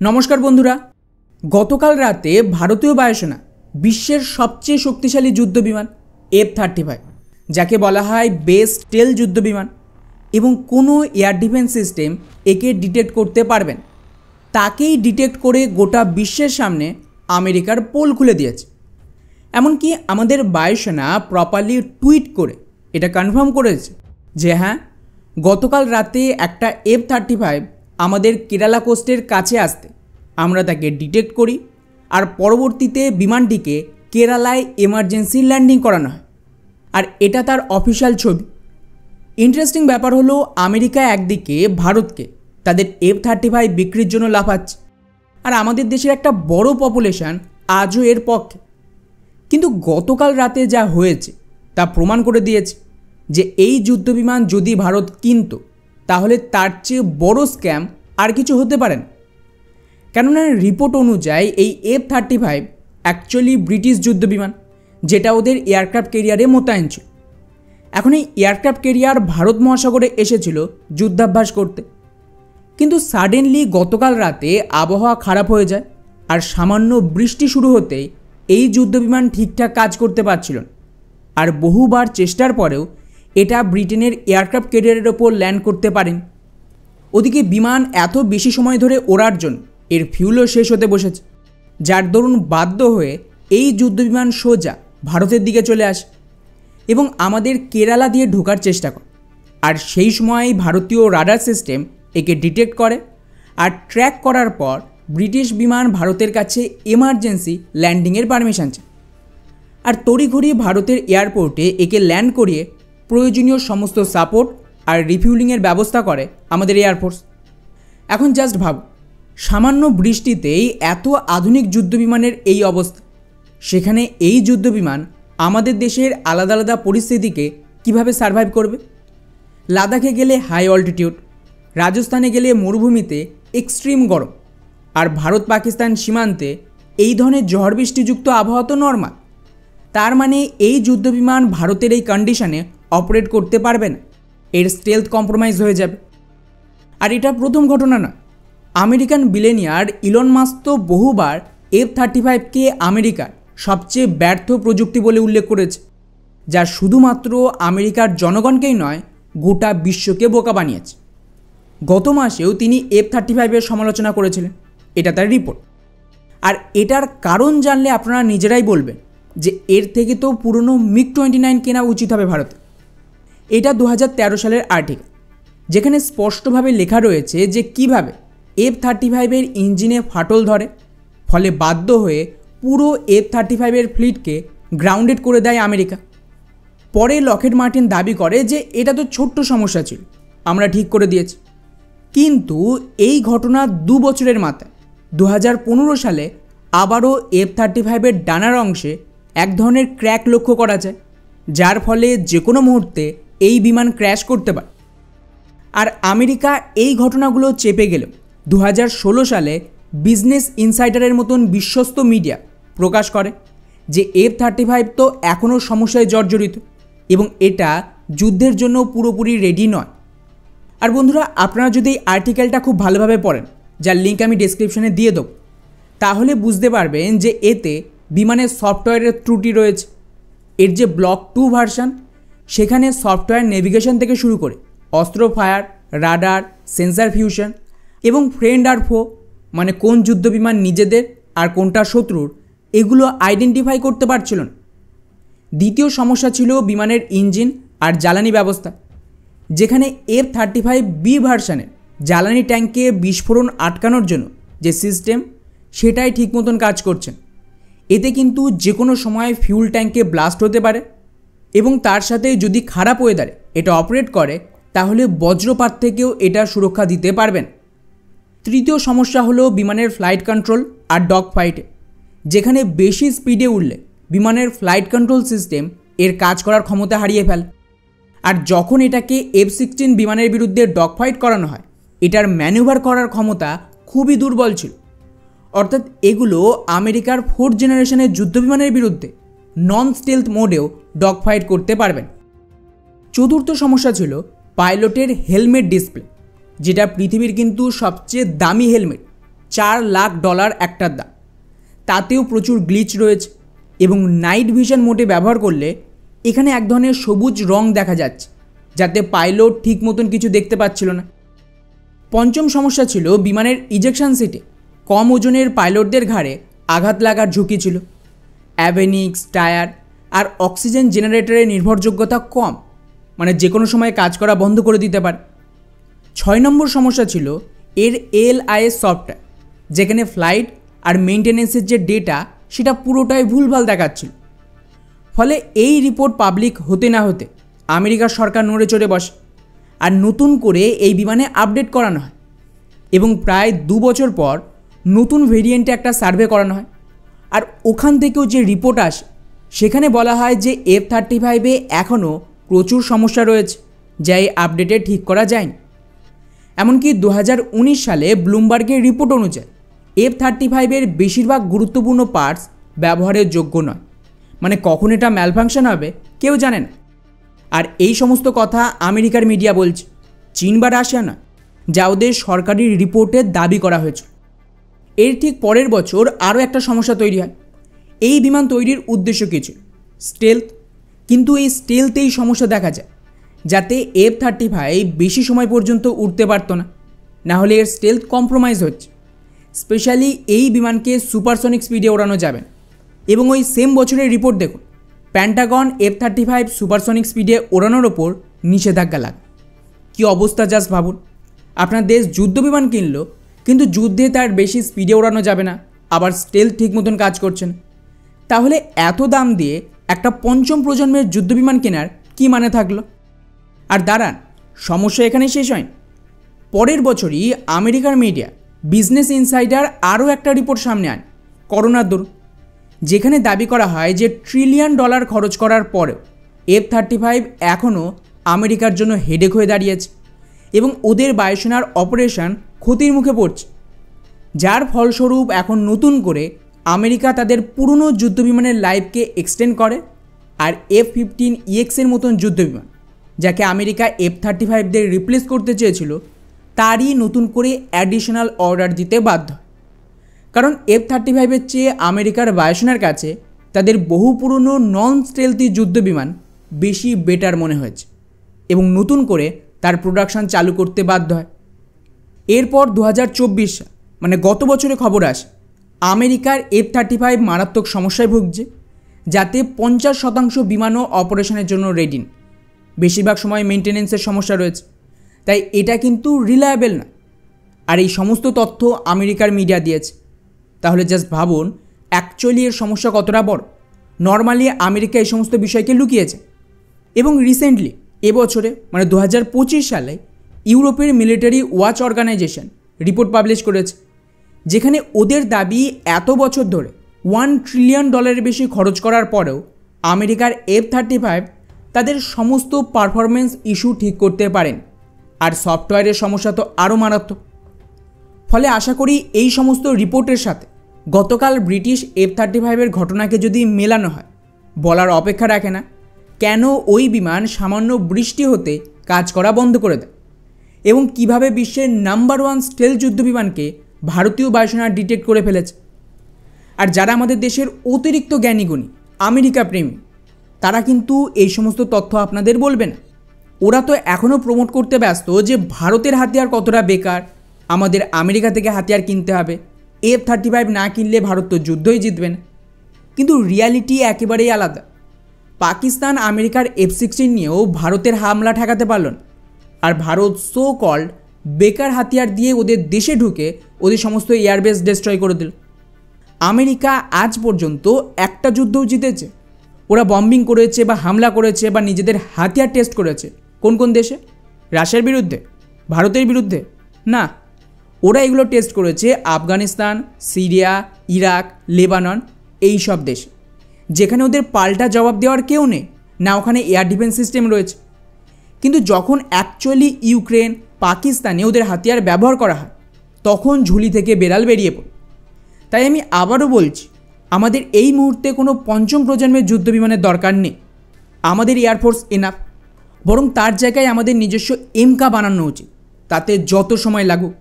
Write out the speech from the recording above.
নমস্কার বন্ধুরা, গতকাল রাতে ভারতীয় বায়ুসেনা বিশ্বের সবচেয়ে শক্তিশালী যুদ্ধবিমান F-35 যাকে বলা হয় বেস্ট টেল যুদ্ধবিমান এবং কোনো এয়ার ডিফেন্স সিস্টেম একে ডিটেক্ট করতে পারবেন, তাকেই ডিটেক্ট করে গোটা বিশ্বের সামনে আমেরিকার পোল খুলে দিয়েছে। এমনকি আমাদের বায়ুসেনা প্রপারলি টুইট করে এটা কনফার্ম করেছে যে হ্যাঁ, গতকাল রাতে একটা F-35 আমাদের কেরালা কোস্টের কাছে আসতে আমরা তাকে ডিটেক্ট করি আর পরবর্তীতে বিমানটিকে কেরালায় এমার্জেন্সি ল্যান্ডিং করানো হয়। আর এটা তার অফিসিয়াল ছবি। ইন্টারেস্টিং ব্যাপার হলো, আমেরিকা একদিকে ভারতকে তাদের F-35 বিক্রির জন্য লাফাচ্ছে, আর আমাদের দেশের একটা বড় পপুলেশন আজও এর পক্ষে। কিন্তু গতকাল রাতে যা হয়েছে তা প্রমাণ করে দিয়েছে যে এই যুদ্ধবিমান যদি ভারত কিনত তাহলে তার চেয়ে বড় স্ক্যাম আর কিছু হতে পারে না। কেননা রিপোর্ট অনুযায়ী এই F-35 অ্যাকচুয়ালি ব্রিটিশ যুদ্ধবিমান, যেটা ওদের এয়ারক্রাফট ক্যারিয়ারে মোতায়েন ছিল। এখন এই এয়ারক্রাফট ক্যারিয়ার ভারত মহাসাগরে এসেছিল যুদ্ধাভ্যাস করতে, কিন্তু সাডেনলি গতকাল রাতে আবহাওয়া খারাপ হয়ে যায় আর সামান্য বৃষ্টি শুরু হতেই এই যুদ্ধবিমান ঠিকঠাক কাজ করতে পারছিল না। আর বহুবার চেষ্টার পরেও এটা ব্রিটেনের এয়ারক্রাফট ক্যারিয়ারের ওপর ল্যান্ড করতে পারেনি। ওদিকে বিমান এত বেশি সময় ধরে ওড়ার জন্য এর ফিউলও শেষ হতে বসেছে, যার দরুন বাধ্য হয়ে এই যুদ্ধবিমান সোজা ভারতের দিকে চলে আসে এবং আমাদের কেরালা দিয়ে ঢোকার চেষ্টা করে। আর সেই সময় ভারতীয় রাডার সিস্টেম একে ডিটেক্ট করে আর ট্র্যাক করার পর ব্রিটিশ বিমান ভারতের কাছে এমার্জেন্সি ল্যান্ডিংয়ের পারমিশন চায়। আর তড়িঘড়ি ভারতের এয়ারপোর্টে একে ল্যান্ড করিয়ে প্রয়োজনীয় সমস্ত সাপোর্ট আর রিফিউলিংয়ের ব্যবস্থা করে আমাদের এয়ারফোর্স। এখন জাস্ট ভাব, সামান্য বৃষ্টিতেই এত আধুনিক যুদ্ধবিমানের এই অবস্থা, সেখানে এই যুদ্ধবিমান আমাদের দেশের আলাদা আলাদা পরিস্থিতিকে কিভাবে সার্ভাইভ করবে। লাদাখে গেলে হাই অল্টিটিউড, রাজস্থানে গেলে মরুভূমিতে এক্সট্রিম গরম, আর ভারত পাকিস্তান সীমান্তে এই ধরনের ঝড় বৃষ্টিযুক্ত আবহাওয়া তো নর্মাল। তার মানে এই যুদ্ধবিমান ভারতের এই কন্ডিশনে অপারেট করতে পারবে না, এর স্টেলথ কম্প্রোমাইজ হয়ে যাবে। আর এটা প্রথম ঘটনা না, আমেরিকান বিলিয়নিয়ার ইলন মাস্ক তো বহুবার F-35কে আমেরিকার সবচেয়ে ব্যর্থ প্রযুক্তি বলে উল্লেখ করেছে, যা শুধুমাত্র আমেরিকার জনগণকেই নয় গোটা বিশ্বকে বোকা বানিয়েছে। গত মাসেও তিনি F-35-এর সমালোচনা করেছিলেন, এটা তার রিপোর্ট। আর এটার কারণ জানলে আপনারা নিজেরাই বলবেন যে এর থেকে তো পুরনো MiG-29 কেনা উচিত হবে ভারতে। এটা 2013 সালের আর্টিকেল, যেখানে স্পষ্টভাবে লেখা রয়েছে যে কিভাবে F-35-এর ইঞ্জিনে ফাটল ধরে, ফলে বাধ্য হয়ে পুরো F-35-এর ফ্লিটকে গ্রাউন্ডেড করে দেয় আমেরিকা। পরে লকহিড মার্টিন দাবি করে যে এটা তো ছোট্ট সমস্যা ছিল, আমরা ঠিক করে দিয়েছি। কিন্তু এই ঘটনা 2 বছরের মাথায় 2015 সালে আবারও F-35-এর ডানার অংশে এক ধরনের ক্র্যাক লক্ষ্য করা যায়, যার ফলে যে কোনো মুহূর্তে এই বিমান ক্র্যাশ করতে পারে। আর আমেরিকা এই ঘটনাগুলো চেপে গেলেও 2016 সালে বিজনেস ইনসাইডারের মতন বিশ্বস্ত মিডিয়া প্রকাশ করে যে F-35 তো এখনও সমস্যায় জর্জরিত এবং এটা যুদ্ধের জন্য পুরোপুরি রেডি নয়। আর বন্ধুরা, আপনারা যদি এই আর্টিকেলটা খুব ভালোভাবে পড়েন, যার লিঙ্ক আমি ডেসক্রিপশনে দিয়ে দেবো, তাহলে বুঝতে পারবেন যে এতে বিমানের সফটওয়্যারের ত্রুটি রয়েছে। এর যে ব্লক 2 ভার্সন, সেখানে সফটওয়্যার নেভিগেশন থেকে শুরু করে অস্ত্র ফায়ার, রাডার, সেন্সার ফিউশন এবং ফ্রেন্ড আর ফো, মানে কোন যুদ্ধবিমান নিজেদের আর কোনটা শত্রুর, এগুলো আইডেন্টিফাই করতে পারছিল না। দ্বিতীয় সমস্যা ছিল বিমানের ইঞ্জিন আর জ্বালানি ব্যবস্থা, যেখানে F-35B ভার্সনের জ্বালানি ট্যাঙ্কে বিস্ফোরণ আটকানোর জন্য যে সিস্টেম, সেটাই ঠিক মতন কাজ করছে। এতে কিন্তু যে কোনো সময় ফিউল ট্যাঙ্কে ব্লাস্ট হতে পারে এবং তার সাথে যদি খারাপ ওয়েদারে এটা অপারেট করে তাহলে বজ্রপাত থেকেও এটা সুরক্ষা দিতে পারবেন। তৃতীয় সমস্যা হলো বিমানের ফ্লাইট কন্ট্রোল আর ডগ ফাইটে, যেখানে বেশি স্পিডে উঠলে বিমানের ফ্লাইট কন্ট্রোল সিস্টেম এর কাজ করার ক্ষমতা হারিয়ে ফেলে। আর যখন এটাকে F-16 বিমানের বিরুদ্ধে ডগ ফাইট করানো হয়, এটার ম্যানুভার করার ক্ষমতা খুবই দুর্বল ছিল। অর্থাৎ এগুলো আমেরিকার 4th জেনারেশনের যুদ্ধবিমানের বিরুদ্ধে নন স্টেলথ মোডেও ডগ ফাইট করতে পারবেন। চতুর্থ সমস্যা ছিল পাইলটের হেলমেট ডিসপ্লে, যেটা পৃথিবীর কিন্তু সবচেয়ে দামি হেলমেট, $4 লাখ একটার দাম। তাতেও প্রচুর গ্লিচ রয়েছে এবং নাইট ভিশন মোডে ব্যবহার করলে এখানে এক ধরনের সবুজ রং দেখা যাচ্ছে, যাতে পাইলট ঠিক মতন কিছু দেখতে পাচ্ছিল না। পঞ্চম সমস্যা ছিল বিমানের ইজেকশন সিটে কম ওজনের পাইলটদের ঘাড়ে আঘাত লাগার ঝুঁকি ছিল। অ্যাভেনিক্স টায়ার আর অক্সিজেন জেনারেটরের নির্ভরযোগ্যতা কম, মানে যে কোনো সময় কাজ করা বন্ধ করে দিতে পারে। 6 নম্বর সমস্যা ছিল এর ALIS সফটওয়্যার, যেখানে ফ্লাইট আর মেনটেন্যান্সের যে ডেটা সেটা পুরোটাই ভুলভাল দেখাচ্ছিল। ফলে এই রিপোর্ট পাবলিক হতে না হতে আমেরিকার সরকার নড়ে চড়ে বসে আর নতুন করে এই বিমানে আপডেট করানো হয় এবং প্রায় 2 বছর পর নতুন ভেরিয়েন্টে একটা সার্ভে করানো হয়। আর ওখান থেকেও যে রিপোর্ট আসে সেখানে বলা হয় যে F-35-এ এখনও প্রচুর সমস্যা রয়েছে, যা এই আপডেটে ঠিক করা যায়নি। এমনকি 2019 সালে ব্লুমবার্গের রিপোর্ট অনুযায়ী F-35-এর বেশিরভাগ গুরুত্বপূর্ণ পার্টস ব্যবহারের যোগ্য নয়, মানে কখন এটা ম্যালফাংশন হবে কেউ জানে না। আর এই সমস্ত কথা আমেরিকার মিডিয়া বলছে, চীন বা রাশিয়া নয়, যা ওদের সরকারি রিপোর্টে দাবি করা হয়েছে। এর ঠিক পরের বছর আরও একটা সমস্যা তৈরি হয়। এই বিমান তৈরির উদ্দেশ্য কিছু স্টেলথ, কিন্তু এই স্টেলথেই সমস্যা দেখা যায়, যাতে F-35 বেশি সময় পর্যন্ত উড়তে পারত না, না হলে এর স্টেলথ কম্প্রোমাইজ হচ্ছে। স্পেশালি এই বিমানকে সুপারসনিক স্পিডে ওড়ানো যাবে না। এবং ওই সেম বছরের রিপোর্ট দেখুন, প্যান্টাগন F-35 সুপারসনিক স্পিডে ওড়ানোর ওপর নিষেধাজ্ঞা লাগে। কী অবস্থা জাস্ট ভাবুন, আপনার দেশ যুদ্ধ বিমান কিনলো, কিন্তু যুদ্ধে তার বেশি স্পিডে ওড়ানো যাবে না, আবার স্টেলথ ঠিক মতন কাজ করছে না। তাহলে এত দাম দিয়ে একটা পঞ্চম প্রজন্মের যুদ্ধবিমান কেনার কী মানে থাকলো? আর দাঁড়ান, সমস্যা এখানে শেষ হয়নি। পরের বছরই আমেরিকার মিডিয়া বিজনেস ইনসাইডার আরও একটা রিপোর্ট সামনে আনে করোনার দরুন, যেখানে দাবি করা হয় যে $1 ট্রিলিয়ন খরচ করার পরেও F-35 এখনও আমেরিকার জন্য হেডেক হয়ে দাঁড়িয়েছে এবং ওদের বায়ুসেনার অপারেশন ক্ষতির মুখে পড়ছে, যার ফলস্বরূপ এখন নতুন করে আমেরিকা তাদের পুরনো যুদ্ধবিমানের লাইফকে এক্সটেন্ড করে। আর F-15EX এর মতন যুদ্ধবিমান, যাকে আমেরিকা F-35দের রিপ্লেস করতে চেয়েছিল, তারই নতুন করে অ্যাডিশনাল অর্ডার দিতে বাধ্য। কারণ F-35-এর চেয়ে আমেরিকার বায়ুসেনার কাছে তাদের বহু পুরনো নন স্টেলথি যুদ্ধবিমান বেশি বেটার মনে হয়েছে এবং নতুন করে তার প্রোডাকশান চালু করতে বাধ্য হয়। এরপর 2024 সাল, মানে গত বছরে খবর আসে আমেরিকার F-35 মারাত্মক সমস্যায় ভুগছে, যাতে 50% বিমানও অপারেশনের জন্য রেডি না। বেশিরভাগ সময় মেনটেন্যান্সের সমস্যা রয়েছে, তাই এটা কিন্তু রিলায়েবল না। আর এই সমস্ত তথ্য আমেরিকার মিডিয়া দিয়েছে। তাহলে জাস্ট ভাবুন অ্যাকচুয়ালি এর সমস্যা কতটা বড়। নর্মালি আমেরিকা এই সমস্ত বিষয়কে লুকিয়েছে এবং রিসেন্টলি এবছরে মানে 2025 সালে ইউরোপের military watch organisation report publish করেছে, যেখানে ওদের দাবি এত বছর ধরে $1 ট্রিলিয়ন বেশি খরচ করার পরেও আমেরিকার F-35 তাদের সমস্ত পারফরমেন্স ইস্যু ঠিক করতে পারেন। আর সফটওয়্যারের সমস্যা তো আরও মারাত্মক। ফলে আশা করি এই সমস্ত রিপোর্টের সাথে গতকাল ব্রিটিশ F-35-এর ঘটনাকে যদি মেলানো হয়, বলার অপেক্ষা রাখে না কেন ওই বিমান সামান্য বৃষ্টি হতে কাজ করা বন্ধ করে দেয় এবং কিভাবে বিশ্বের নাম্বার 1 স্টেলথ যুদ্ধবিমানকে ভারতীয় বায়ুসেনা ডিটেক্ট করে ফেলেছে। আর যারা আমাদের দেশের অতিরিক্ত জ্ঞানীগুণী আমেরিকা প্রেমী, তারা কিন্তু এই সমস্ত তথ্য আপনাদের বলবে না। ওরা তো এখনও প্রমোট করতে ব্যস্ত যে ভারতের হাতিয়ার কতটা বেকার, আমাদের আমেরিকা থেকে হাতিয়ার কিনতে হবে, F-35 না কিনলে ভারত তো যুদ্ধই জিতবে না। কিন্তু রিয়ালিটি একেবারেই আলাদা। পাকিস্তান আমেরিকার F-16 নিয়েও ভারতের হামলা ঠেকাতে পারল না, আর ভারত সো কল্ড বেকার হাতিয়ার দিয়ে ওদের দেশে ঢুকে ওদের সমস্ত এয়ারবেস ডিস্ট্রয় করে দিল। আমেরিকা আজ পর্যন্ত একটা যুদ্ধও জিতেছে? ওরা বম্বিং করেছে বা হামলা করেছে বা নিজেদের হাতিয়ার টেস্ট করেছে কোন কোন দেশে? রাশিয়ার বিরুদ্ধে? ভারতের বিরুদ্ধে? না, ওরা এগুলো টেস্ট করেছে আফগানিস্তান, সিরিয়া, ইরাক, লেবানন, এই সব দেশে, যেখানে ওদের পাল্টা জবাব দেওয়ার কেউ নেই, না ওখানে এয়ার ডিফেন্স সিস্টেম রয়েছে। কিন্তু যখন অ্যাকচুয়ালি ইউক্রেন, পাকিস্তানে ওদের হাতিয়ার ব্যবহার করা হয়, তখন ঝুলি থেকে বেড়াল বেরিয়ে পড়ে। তাই আমি আবারও বলছি, আমাদের এই মুহূর্তে কোনো পঞ্চম প্রজন্মের যুদ্ধবিমানের দরকার নেই। আমাদের এয়ারফোর্স এনাফ, বরং তার জায়গায় আমাদের নিজস্ব এমকা বানানো উচিত, তাতে যত সময় লাগুক।